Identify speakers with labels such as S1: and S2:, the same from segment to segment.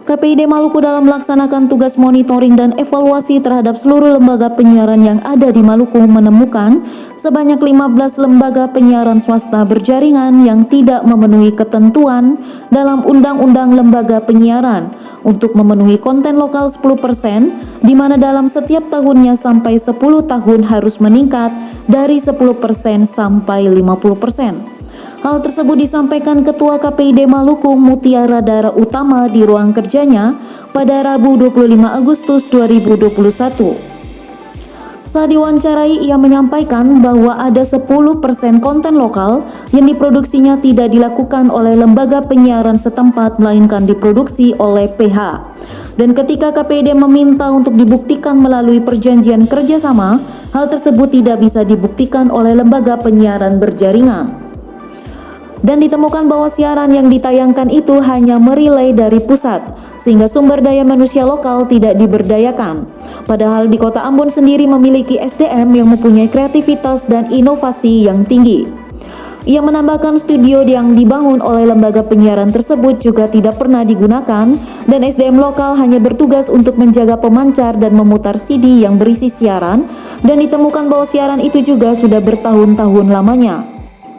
S1: KPID Maluku dalam melaksanakan tugas monitoring dan evaluasi terhadap seluruh lembaga penyiaran yang ada di Maluku menemukan sebanyak 15 lembaga penyiaran swasta berjaringan yang tidak memenuhi ketentuan dalam Undang-Undang Lembaga Penyiaran untuk memenuhi konten lokal 10%, di mana dalam setiap tahunnya sampai 10 tahun harus meningkat dari 10% sampai 50%. Hal tersebut disampaikan Ketua KPID Maluku Mutiara Dara Utama di ruang kerjanya pada Rabu 25 Agustus 2021. Saat diwawancarai, ia menyampaikan bahwa ada 10% konten lokal yang diproduksinya tidak dilakukan oleh lembaga penyiaran setempat melainkan diproduksi oleh PH. Dan ketika KPID meminta untuk dibuktikan melalui perjanjian kerjasama, hal tersebut tidak bisa dibuktikan oleh lembaga penyiaran berjaringan. Dan ditemukan bahwa siaran yang ditayangkan itu hanya merelay dari pusat, sehingga sumber daya manusia lokal tidak diberdayakan. Padahal di Kota Ambon sendiri memiliki SDM yang mempunyai kreativitas dan inovasi yang tinggi. Ia menambahkan studio yang dibangun oleh lembaga penyiaran tersebut juga tidak pernah digunakan, dan SDM lokal hanya bertugas untuk menjaga pemancar dan memutar CD yang berisi siaran, dan ditemukan bahwa siaran itu juga sudah bertahun-tahun lamanya.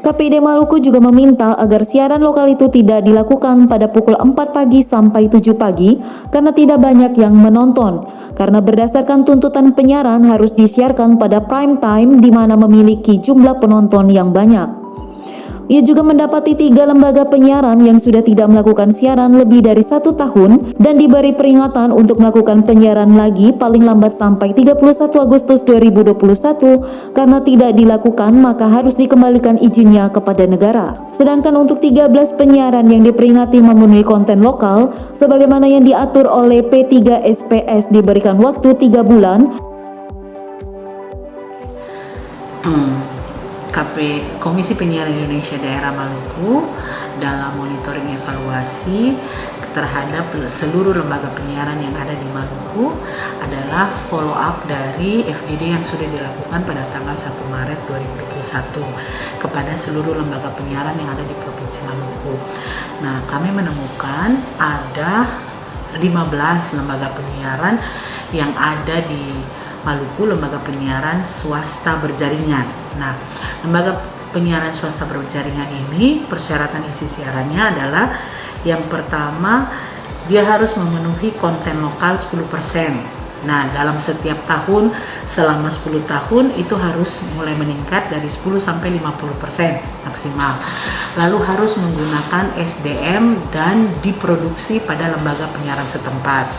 S1: KPID Maluku juga meminta agar siaran lokal itu tidak dilakukan pada pukul 4 pagi sampai 7 pagi karena tidak banyak yang menonton. Karena berdasarkan tuntutan penyiaran harus disiarkan pada prime time di mana memiliki jumlah penonton yang banyak. Ia juga mendapati 3 lembaga penyiaran yang sudah tidak melakukan siaran lebih dari 1 tahun dan diberi peringatan untuk melakukan penyiaran lagi paling lambat sampai 31 Agustus 2021 karena tidak dilakukan maka harus dikembalikan izinnya kepada negara. Sedangkan untuk 13 penyiaran yang diperingati memenuhi konten lokal sebagaimana yang diatur oleh P3SPS diberikan waktu 3 bulan.
S2: Komisi Penyiaran Indonesia Daerah Maluku dalam monitoring evaluasi terhadap seluruh lembaga penyiaran yang ada di Maluku adalah follow up dari FGD yang sudah dilakukan pada tanggal 1 Maret 2021 kepada seluruh lembaga penyiaran yang ada di Provinsi Maluku. Nah, kami menemukan ada 15 lembaga penyiaran yang ada di Maluku, lembaga penyiaran swasta berjaringan. Nah, lembaga penyiaran swasta berjaringan ini persyaratan isi siarannya adalah yang pertama dia harus memenuhi konten lokal 10%. Nah, dalam setiap tahun selama 10 tahun itu harus mulai meningkat dari 10 sampai 50% maksimal. Lalu harus menggunakan SDM dan diproduksi pada lembaga penyiaran setempat.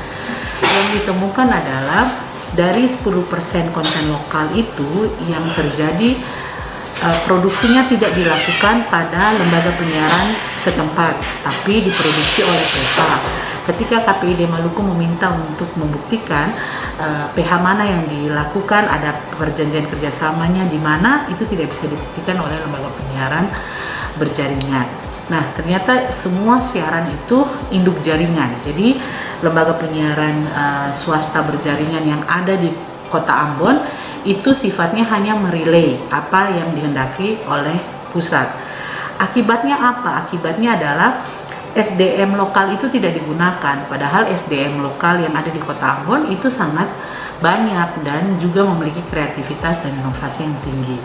S2: Yang ditemukan adalah dari 10% konten lokal itu yang terjadi produksinya tidak dilakukan pada lembaga penyiaran setempat, tapi diproduksi oleh PH. Ketika KPID Maluku meminta untuk membuktikan PH mana yang dilakukan, ada perjanjian kerjasamanya di mana, itu tidak bisa dibuktikan oleh lembaga penyiaran berjaringan. Nah, ternyata semua siaran itu induk jaringan. Jadi lembaga penyiaran swasta berjaringan yang ada di Kota Ambon itu sifatnya hanya merelay apa yang dihendaki oleh pusat. Akibatnya apa? Akibatnya adalah SDM lokal itu tidak digunakan, padahal SDM lokal yang ada di Kota Ambon itu sangat banyak dan juga memiliki kreativitas dan inovasi yang tinggi.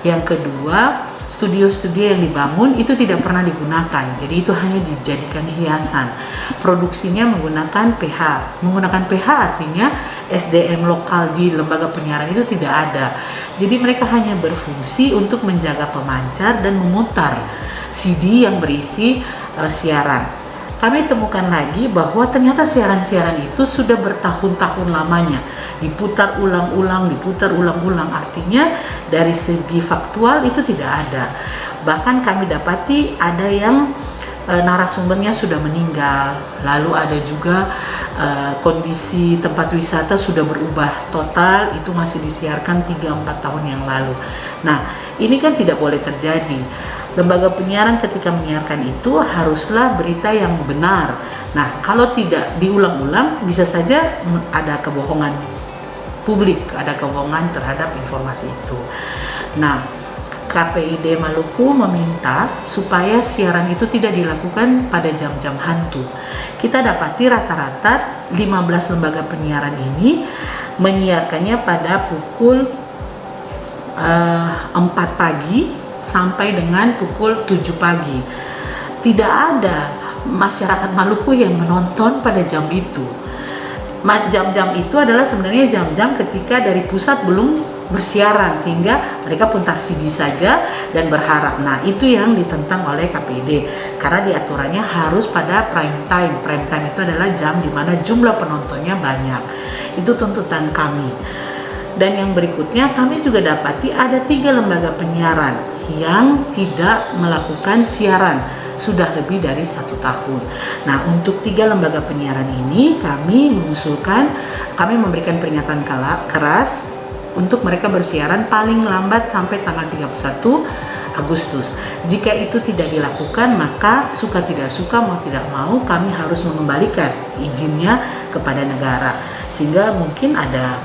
S2: Yang kedua, studio-studio yang dibangun itu tidak pernah digunakan, jadi itu hanya dijadikan hiasan. Produksinya menggunakan PH. Menggunakan PH artinya SDM lokal di lembaga penyiaran itu tidak ada. Jadi mereka hanya berfungsi untuk menjaga pemancar dan memutar CD yang berisi siaran. Kami temukan lagi bahwa ternyata siaran-siaran itu sudah bertahun-tahun lamanya diputar ulang-ulang, artinya dari segi faktual itu tidak ada. Bahkan kami dapati ada yang narasumbernya sudah meninggal, lalu ada juga kondisi tempat wisata sudah berubah total, itu masih disiarkan 3-4 tahun yang lalu. Nah, ini kan tidak boleh terjadi. Lembaga penyiaran ketika menyiarkan itu haruslah berita yang benar. Nah, kalau tidak diulang-ulang bisa saja ada kebohongan publik, ada kebohongan terhadap informasi itu. Nah, KPID Maluku meminta supaya siaran itu tidak dilakukan pada jam-jam hantu. Kita dapati rata-rata 15 lembaga penyiaran ini menyiarkannya pada pukul 4 pagi sampai dengan pukul 7 pagi. Tidak ada masyarakat Maluku yang menonton pada jam itu. Jam-jam itu adalah sebenarnya jam-jam ketika dari pusat belum bersiaran, sehingga mereka pun taksidi saja dan berharap. Nah, itu yang ditentang oleh KPID karena diaturannya harus pada prime time. Prime time itu adalah jam di mana jumlah penontonnya banyak. Itu tuntutan kami. Dan yang berikutnya, kami juga dapati ada 3 lembaga penyiaran yang tidak melakukan siaran sudah lebih dari 1 tahun. Nah, untuk 3 lembaga penyiaran ini kami memberikan peringatan keras untuk mereka bersiaran paling lambat sampai tanggal 31 Agustus. Jika itu tidak dilakukan, maka suka tidak suka, mau tidak mau, kami harus mengembalikan izinnya kepada negara. Sehingga mungkin ada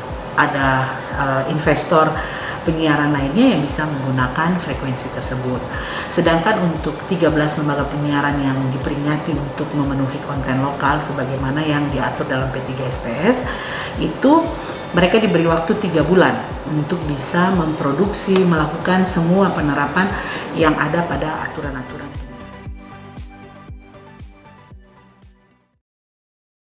S2: investor penyiaran lainnya yang bisa menggunakan frekuensi tersebut. Sedangkan untuk 13 lembaga penyiaran yang diperingati untuk memenuhi konten lokal sebagaimana yang diatur dalam P3SPS, itu mereka diberi waktu 3 bulan untuk bisa memproduksi, melakukan semua penerapan yang ada pada aturan-aturan.